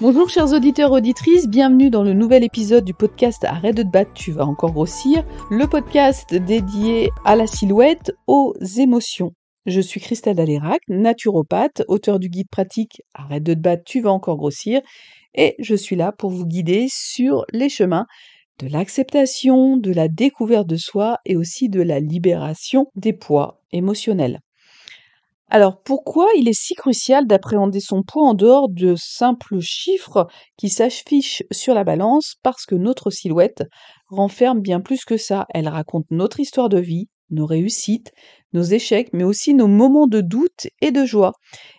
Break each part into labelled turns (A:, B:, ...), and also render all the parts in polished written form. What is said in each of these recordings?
A: Bonjour chers auditeurs auditrices, bienvenue dans le nouvel épisode du podcast Arrête de te battre, tu vas encore grossir, le podcast dédié à la silhouette, aux émotions. Je suis Christelle Dalérac, naturopathe, auteure du guide pratique Arrête de te battre, tu vas encore grossir, et je suis là pour vous guider sur les chemins de l'acceptation, de la découverte de soi et aussi de la libération des poids émotionnels. Alors, pourquoi il est si crucial d'appréhender son poids en dehors de simples chiffres qui s'affichent sur la balance? Parce que notre silhouette renferme bien plus que ça. Elle raconte notre histoire de vie, nos réussites, nos échecs, mais aussi nos moments de doute et de joie.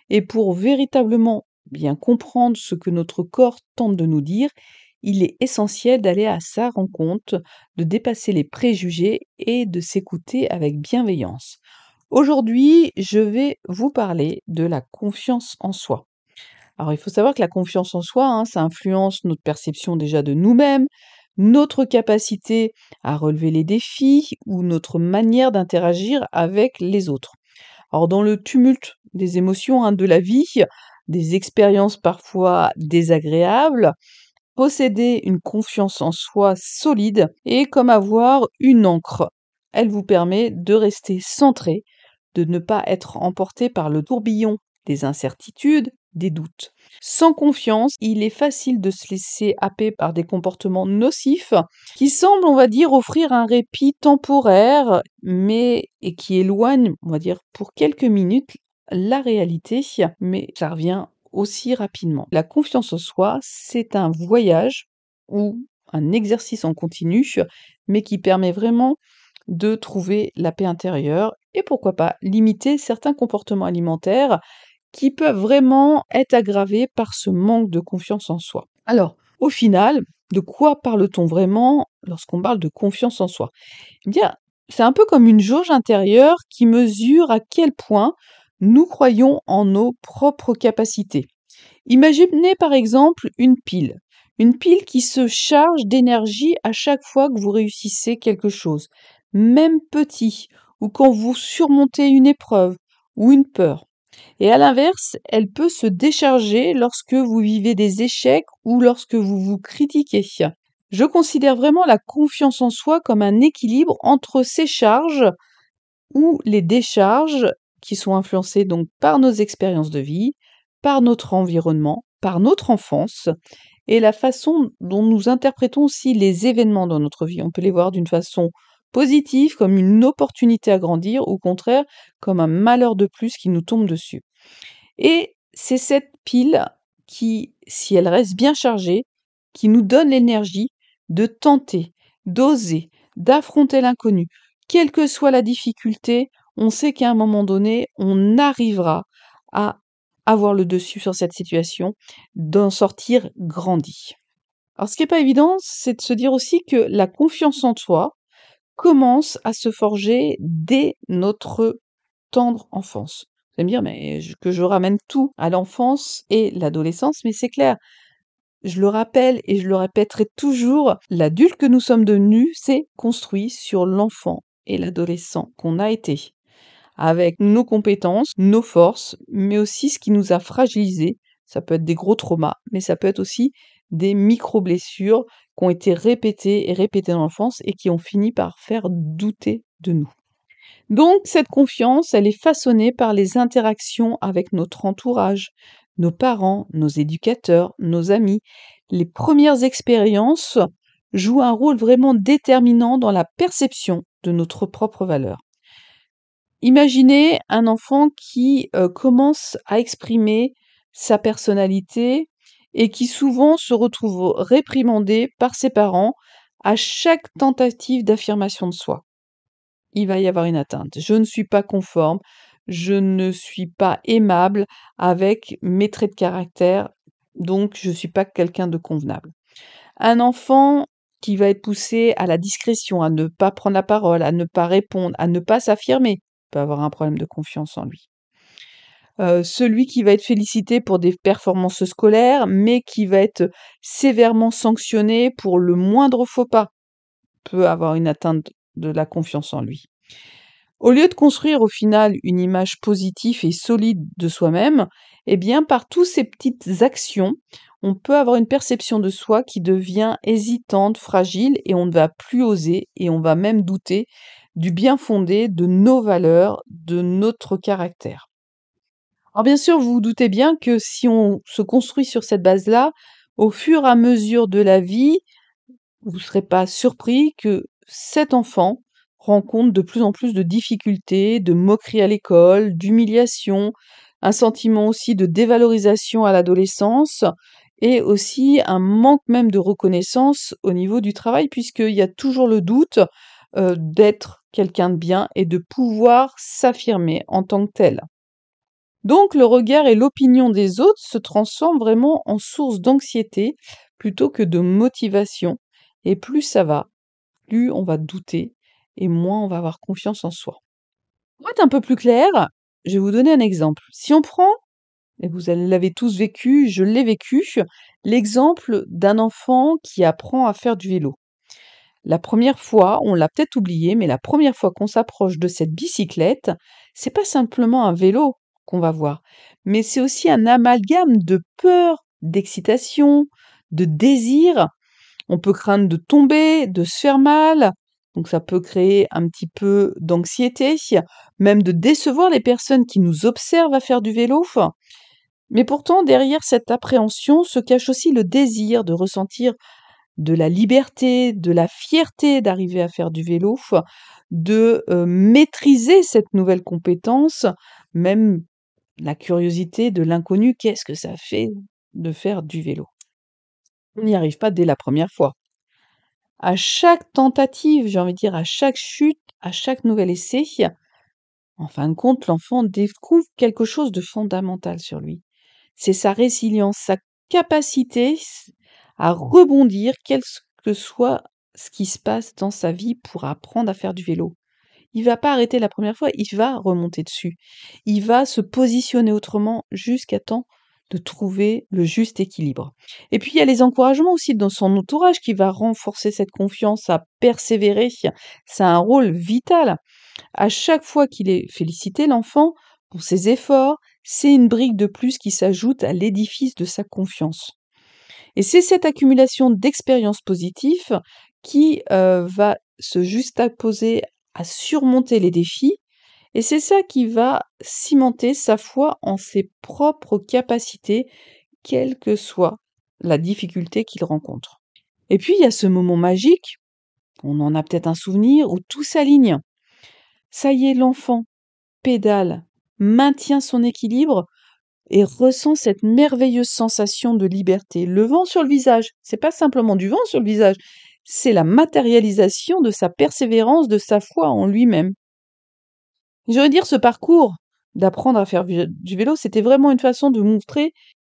A: Et pour véritablement bien comprendre ce que notre corps tente de nous dire, il est essentiel d'aller à sa rencontre, de dépasser les préjugés et de s'écouter avec bienveillance. Aujourd'hui, je vais vous parler de la confiance en soi. Alors, il faut savoir que la confiance en soi, ça influence notre perception déjà de nous-mêmes, notre capacité à relever les défis ou notre manière d'interagir avec les autres. Alors, dans le tumulte des émotions de la vie, des expériences parfois désagréables, posséder une confiance en soi solide est comme avoir une ancre. Elle vous permet de rester centré, de ne pas être emporté par le tourbillon des incertitudes, des doutes. Sans confiance, il est facile de se laisser happer par des comportements nocifs qui semblent, on va dire, offrir un répit temporaire, mais et qui éloignent, on va dire, pour quelques minutes la réalité, mais ça revient aussi rapidement. La confiance en soi, c'est un voyage ou un exercice en continu, mais qui permet vraiment de trouver la paix intérieure et pourquoi pas limiter certains comportements alimentaires qui peuvent vraiment être aggravés par ce manque de confiance en soi. Alors, au final, de quoi parle-t-on vraiment lorsqu'on parle de confiance en soi? Eh bien, c'est un peu comme une jauge intérieure qui mesure à quel point nous croyons en nos propres capacités. Imaginez par exemple une pile qui se charge d'énergie à chaque fois que vous réussissez quelque chose, même petit, ou quand vous surmontez une épreuve ou une peur. Et à l'inverse, elle peut se décharger lorsque vous vivez des échecs ou lorsque vous vous critiquez. Je considère vraiment la confiance en soi comme un équilibre entre ces charges ou les décharges qui sont influencées donc par nos expériences de vie, par notre environnement, par notre enfance et la façon dont nous interprétons aussi les événements dans notre vie. On peut les voir d'une façon positive, comme une opportunité à grandir, ou au contraire, comme un malheur de plus qui nous tombe dessus. Et c'est cette pile qui, si elle reste bien chargée, qui nous donne l'énergie de tenter, d'oser, d'affronter l'inconnu. Quelle que soit la difficulté, on sait qu'à un moment donné, on arrivera à avoir le dessus sur cette situation, d'en sortir grandi. Alors ce qui n'est pas évident, c'est de se dire aussi que la confiance en soi commence à se forger dès notre tendre enfance. Vous allez me dire, mais que je ramène tout à l'enfance et l'adolescence, mais c'est clair. Je le rappelle et je le répéterai toujours, l'adulte que nous sommes devenus, c'est construit sur l'enfant et l'adolescent qu'on a été, avec nos compétences, nos forces, mais aussi ce qui nous a fragilisés. Ça peut être des gros traumas, mais ça peut être aussi des micro-blessures qui ont été répétées et répétées dans l'enfance et qui ont fini par faire douter de nous. Donc, cette confiance, elle est façonnée par les interactions avec notre entourage, nos parents, nos éducateurs, nos amis. Les premières expériences jouent un rôle vraiment déterminant dans la perception de notre propre valeur. Imaginez un enfant qui commence à exprimer sa personnalité et qui souvent se retrouve réprimandé par ses parents à chaque tentative d'affirmation de soi. Il va y avoir une atteinte. Je ne suis pas conforme, je ne suis pas aimable avec mes traits de caractère, donc je ne suis pas quelqu'un de convenable. Un enfant qui va être poussé à la discrétion, à ne pas prendre la parole, à ne pas répondre, à ne pas s'affirmer, peut avoir un problème de confiance en lui. Celui qui va être félicité pour des performances scolaires, mais qui va être sévèrement sanctionné pour le moindre faux pas, peut avoir une atteinte de la confiance en lui. Au lieu de construire au final une image positive et solide de soi-même, eh bien par toutes ces petites actions, on peut avoir une perception de soi qui devient hésitante, fragile, et on ne va plus oser, et on va même douter du bien fondé de nos valeurs, de notre caractère. Alors bien sûr, vous vous doutez bien que si on se construit sur cette base-là, au fur et à mesure de la vie, vous ne serez pas surpris que cet enfant rencontre de plus en plus de difficultés, de moqueries à l'école, d'humiliation, un sentiment aussi de dévalorisation à l'adolescence et aussi un manque même de reconnaissance au niveau du travail puisqu'il y a toujours le doute d'être quelqu'un de bien et de pouvoir s'affirmer en tant que tel. Donc le regard et l'opinion des autres se transforment vraiment en source d'anxiété plutôt que de motivation. Et plus ça va, plus on va douter et moins on va avoir confiance en soi. Pour être un peu plus clair, je vais vous donner un exemple. Si on prend, et vous l'avez tous vécu, je l'ai vécu, l'exemple d'un enfant qui apprend à faire du vélo. La première fois, on l'a peut-être oublié, mais la première fois qu'on s'approche de cette bicyclette, c'est pas simplement un vélo qu'on va voir, mais c'est aussi un amalgame de peur, d'excitation, de désir. On peut craindre de tomber, de se faire mal, donc ça peut créer un petit peu d'anxiété, même de décevoir les personnes qui nous observent à faire du vélo. Mais pourtant, derrière cette appréhension se cache aussi le désir de ressentir de la liberté, de la fierté d'arriver à faire du vélo, de maîtriser cette nouvelle compétence, même la curiosité de l'inconnu, qu'est-ce que ça fait de faire du vélo? On n'y arrive pas dès la première fois. À chaque tentative, j'ai envie de dire à chaque chute, à chaque nouvel essai, en fin de compte, l'enfant découvre quelque chose de fondamental sur lui. C'est sa résilience, sa capacité à rebondir, quel que soit ce qui se passe dans sa vie pour apprendre à faire du vélo. Il va pas arrêter la première fois, il va remonter dessus. Il va se positionner autrement jusqu'à temps de trouver le juste équilibre. Et puis il y a les encouragements aussi dans son entourage qui va renforcer cette confiance à persévérer. Ça a un rôle vital. À chaque fois qu'il est félicité, l'enfant, pour ses efforts, c'est une brique de plus qui s'ajoute à l'édifice de sa confiance. Et c'est cette accumulation d'expériences positives qui va se juxtaposer à surmonter les défis, et c'est ça qui va cimenter sa foi en ses propres capacités, quelle que soit la difficulté qu'il rencontre. Et puis il y a ce moment magique, on en a peut-être un souvenir, où tout s'aligne. Ça y est, l'enfant pédale, maintient son équilibre et ressent cette merveilleuse sensation de liberté. Le vent sur le visage, c'est pas simplement du vent sur le visage, c'est la matérialisation de sa persévérance, de sa foi en lui-même. J'aurais dire ce parcours d'apprendre à faire du vélo, c'était vraiment une façon de montrer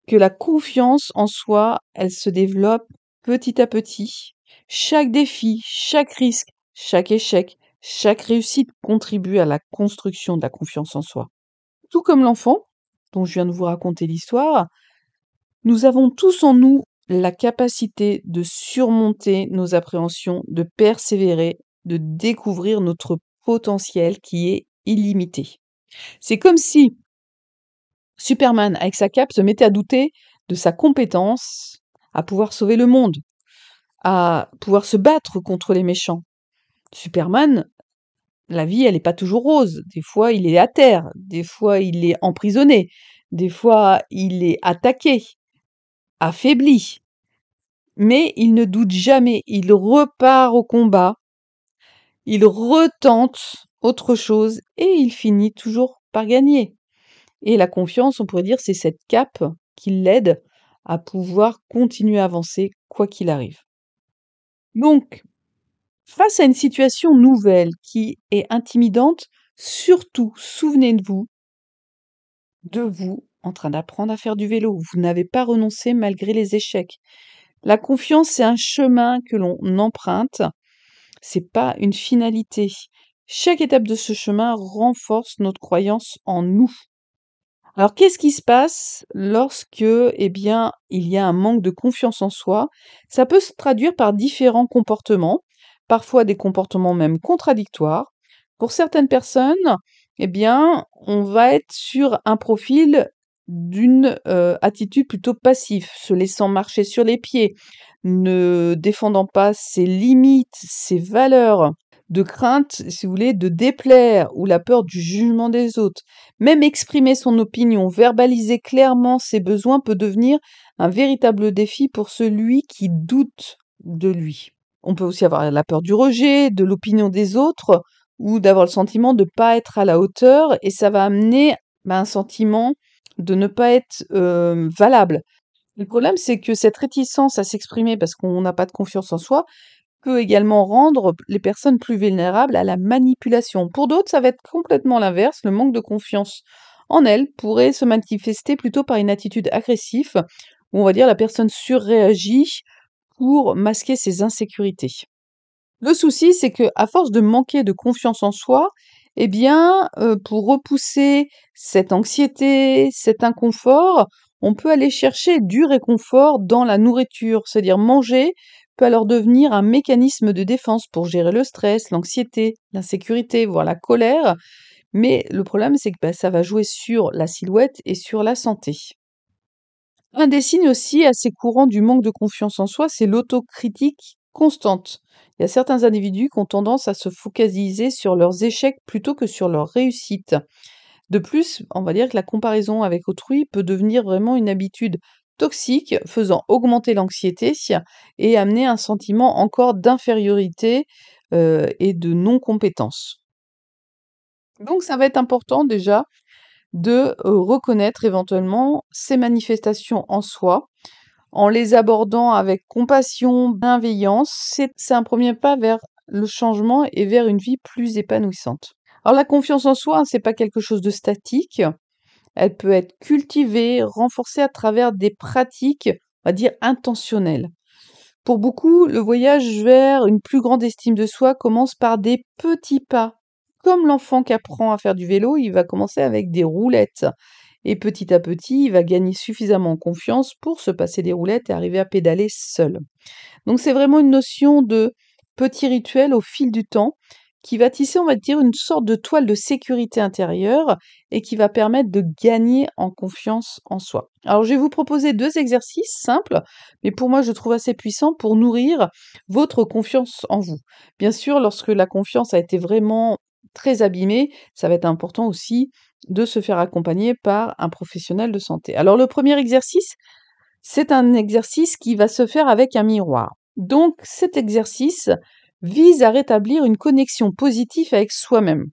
A: que la confiance en soi, elle se développe petit à petit. Chaque défi, chaque risque, chaque échec, chaque réussite contribue à la construction de la confiance en soi. Tout comme l'enfant, dont je viens de vous raconter l'histoire, nous avons tous en nous la capacité de surmonter nos appréhensions, de persévérer, de découvrir notre potentiel qui est illimité. C'est comme si Superman, avec sa cape, se mettait à douter de sa compétence à pouvoir sauver le monde, à pouvoir se battre contre les méchants. Superman, la vie, elle n'est pas toujours rose. Des fois, il est à terre, des fois, il est emprisonné, des fois, il est attaqué, affaibli. Mais il ne doute jamais, il repart au combat, il retente autre chose et il finit toujours par gagner. Et la confiance, on pourrait dire, c'est cette cape qui l'aide à pouvoir continuer à avancer quoi qu'il arrive. Donc, face à une situation nouvelle qui est intimidante, surtout souvenez-vous de vous en train d'apprendre à faire du vélo. Vous n'avez pas renoncé malgré les échecs. La confiance, c'est un chemin que l'on emprunte, c'est pas une finalité. Chaque étape de ce chemin renforce notre croyance en nous. Alors, qu'est-ce qui se passe lorsque, eh bien, il y a un manque de confiance en soi? Ça peut se traduire par différents comportements, parfois des comportements même contradictoires. Pour certaines personnes, eh bien, on va être sur un profil d'une attitude plutôt passive, se laissant marcher sur les pieds, ne défendant pas ses limites, ses valeurs, de crainte, si vous voulez, de déplaire ou la peur du jugement des autres. Même exprimer son opinion, verbaliser clairement ses besoins peut devenir un véritable défi pour celui qui doute de lui. On peut aussi avoir la peur du rejet, de l'opinion des autres, ou d'avoir le sentiment de ne pas être à la hauteur, et ça va amener un sentiment de ne pas être valable. Le problème, c'est que cette réticence à s'exprimer parce qu'on n'a pas de confiance en soi peut également rendre les personnes plus vulnérables à la manipulation. Pour d'autres, ça va être complètement l'inverse. Le manque de confiance en elles pourrait se manifester plutôt par une attitude agressive, où on va dire la personne surréagit pour masquer ses insécurités. Le souci, c'est que à force de manquer de confiance en soi, eh bien, pour repousser cette anxiété, cet inconfort, on peut aller chercher du réconfort dans la nourriture. C'est-à-dire manger peut alors devenir un mécanisme de défense pour gérer le stress, l'anxiété, l'insécurité, voire la colère. Mais le problème, c'est que ça va jouer sur la silhouette et sur la santé. Un des signes aussi assez courants du manque de confiance en soi, c'est l'autocritique constante. Il y a certains individus qui ont tendance à se focaliser sur leurs échecs plutôt que sur leurs réussites. De plus, on va dire que la comparaison avec autrui peut devenir vraiment une habitude toxique, faisant augmenter l'anxiété et amener un sentiment encore d'infériorité et de non-compétence. Donc ça va être important déjà de reconnaître éventuellement ces manifestations en soi en les abordant avec compassion, bienveillance. C'est un premier pas vers le changement et vers une vie plus épanouissante. Alors la confiance en soi, hein, c'est pas quelque chose de statique. Elle peut être cultivée, renforcée à travers des pratiques, on va dire intentionnelles. Pour beaucoup, le voyage vers une plus grande estime de soi commence par des petits pas. Comme l'enfant qui apprend à faire du vélo, il va commencer avec des roulettes. Et petit à petit, il va gagner suffisamment en confiance pour se passer des roulettes et arriver à pédaler seul. Donc c'est vraiment une notion de petit rituel au fil du temps qui va tisser, on va dire, une sorte de toile de sécurité intérieure et qui va permettre de gagner en confiance en soi. Alors je vais vous proposer 2 exercices simples, mais pour moi je trouve assez puissants pour nourrir votre confiance en vous. Bien sûr, lorsque la confiance a été vraiment très abîmée, ça va être important aussi de se faire accompagner par un professionnel de santé. Alors le premier exercice, c'est un exercice qui va se faire avec un miroir. Donc cet exercice vise à rétablir une connexion positive avec soi-même,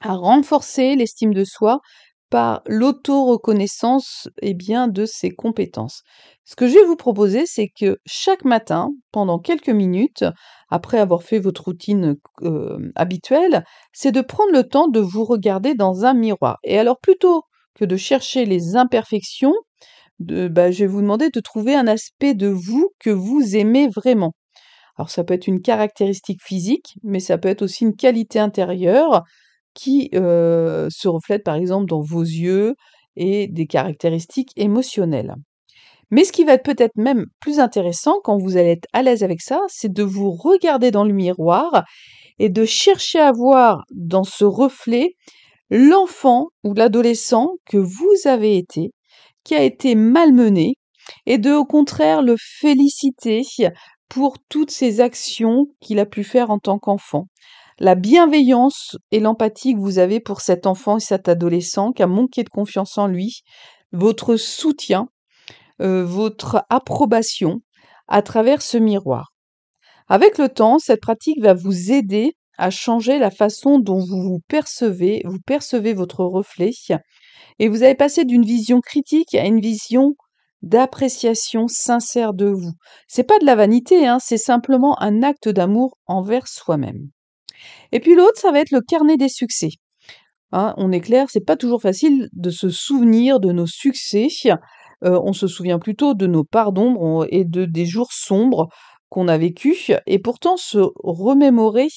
A: à renforcer l'estime de soi par l'auto-reconnaissance bien, de ses compétences. Ce que je vais vous proposer, c'est que chaque matin, pendant quelques minutes, après avoir fait votre routine habituelle, c'est de prendre le temps de vous regarder dans un miroir. Et alors plutôt que de chercher les imperfections, je vais vous demander de trouver un aspect de vous que vous aimez vraiment. Alors ça peut être une caractéristique physique, mais ça peut être aussi une qualité intérieure qui se reflète par exemple dans vos yeux et des caractéristiques émotionnelles. Mais ce qui va être peut-être même plus intéressant quand vous allez être à l'aise avec ça, c'est de vous regarder dans le miroir et de chercher à voir dans ce reflet l'enfant ou l'adolescent que vous avez été, qui a été malmené, et de, au contraire, le féliciter pour toutes ces actions qu'il a pu faire en tant qu'enfant. La bienveillance et l'empathie que vous avez pour cet enfant et cet adolescent qui a manqué de confiance en lui, votre soutien, votre approbation à travers ce miroir. Avec le temps, cette pratique va vous aider à changer la façon dont vous percevez votre reflet, et vous allez passer d'une vision critique à une vision d'appréciation sincère de vous. C'est pas de la vanité, hein, c'est simplement un acte d'amour envers soi-même. Et puis l'autre, ça va être le carnet des succès. Hein, on est clair, c'est pas toujours facile de se souvenir de nos succès. On se souvient plutôt de nos parts d'ombre et des jours sombres qu'on a vécus. Et pourtant, se remémorer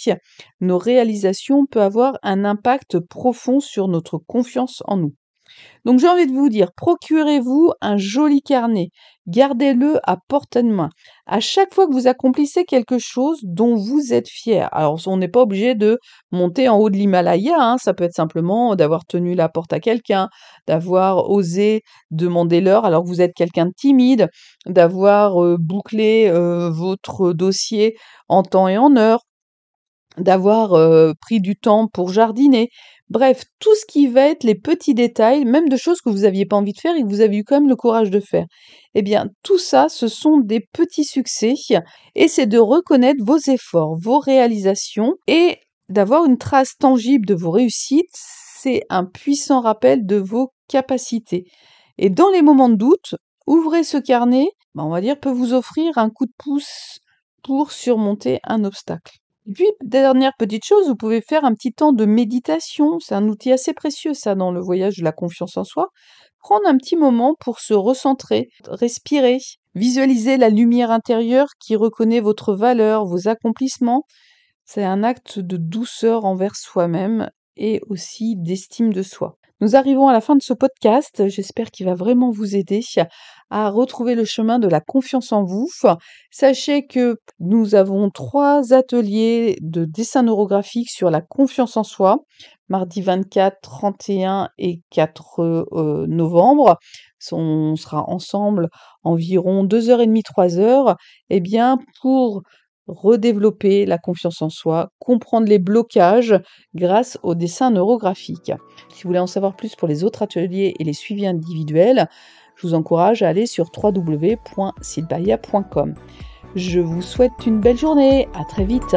A: nos réalisations peut avoir un impact profond sur notre confiance en nous. Donc j'ai envie de vous dire, procurez-vous un joli carnet, gardez-le à portée de main. À chaque fois que vous accomplissez quelque chose dont vous êtes fier, alors on n'est pas obligé de monter en haut de l'Himalaya, hein, ça peut être simplement d'avoir tenu la porte à quelqu'un, d'avoir osé demander l'heure alors que vous êtes quelqu'un de timide, d'avoir bouclé votre dossier en temps et en heure, d'avoir pris du temps pour jardiner. Bref, tout ce qui va être les petits détails, même de choses que vous n'aviez pas envie de faire et que vous avez eu quand même le courage de faire. Eh bien, tout ça, ce sont des petits succès et c'est de reconnaître vos efforts, vos réalisations et d'avoir une trace tangible de vos réussites, c'est un puissant rappel de vos capacités. Et dans les moments de doute, ouvrez ce carnet, on va dire, peut vous offrir un coup de pouce pour surmonter un obstacle. Et puis, dernière petite chose, vous pouvez faire un petit temps de méditation. C'est un outil assez précieux, ça, dans le voyage de la confiance en soi. Prendre un petit moment pour se recentrer, respirer, visualiser la lumière intérieure qui reconnaît votre valeur, vos accomplissements. C'est un acte de douceur envers soi-même et aussi d'estime de soi. Nous arrivons à la fin de ce podcast. J'espère qu'il va vraiment vous aider à retrouver le chemin de la confiance en vous. Sachez que nous avons 3 ateliers de dessin neurographique sur la confiance en soi, mardi 24, 31 et 4 novembre. On sera ensemble environ 2h30, 3 heures, eh bien, pour redévelopper la confiance en soi, comprendre les blocages grâce au dessin neurographique. Si vous voulez en savoir plus pour les autres ateliers et les suivis individuels, je vous encourage à aller sur www.silbalia.com. Je vous souhaite une belle journée, à très vite.